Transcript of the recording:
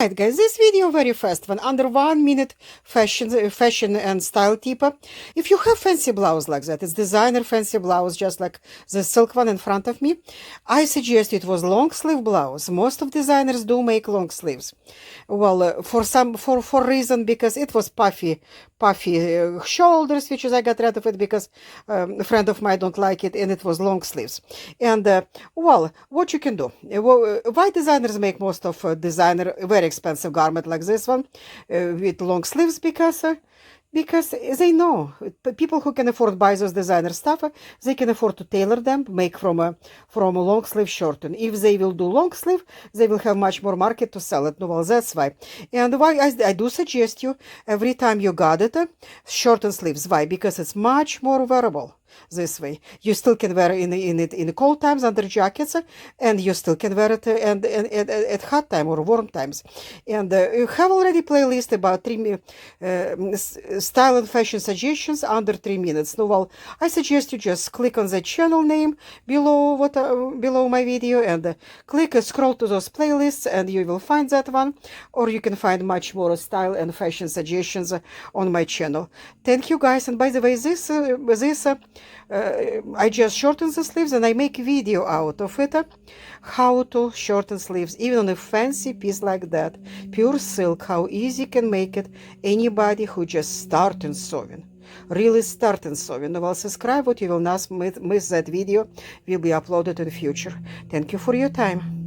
Right, guys, this video very fast one, under 1 minute fashion and style tip. If you have fancy blouse like that, it's designer fancy blouse, just like the silk one in front of me, I suggest it was long sleeve blouse. Most of designers do make long sleeves. Well, for reason, because it was puffy shoulders, which is I got rid of it because a friend of mine don't like it, and it was long sleeves. And well, what you can do? Why designers make most of designer very expensive garment like this one with long sleeves? Because they know people who can afford buy those designer stuff, they can afford to tailor them, make from a long sleeve shorten. If they will do long sleeve, they will have much more market to sell it. No, well, that's why. And why I do suggest you every time you got it, shorten sleeves. Why? Because it's much more wearable. This way, you still can wear it in the cold times under jackets, and you still can wear it and at hot time or warm times. And you have already playlist about style and fashion suggestions under 3 minutes. No, well, I suggest you just click on the channel name below below my video and scroll to those playlists, and you will find that one. Or you can find much more style and fashion suggestions on my channel. Thank you, guys. And by the way, I just shorten the sleeves, and I make video out of it, how to shorten sleeves, even on a fancy piece like that, pure silk, how easy you can make it, anybody who just start in sewing. Really start in sewing. Well, subscribe, what you will not miss that video, will be uploaded in the future. Thank you for your time.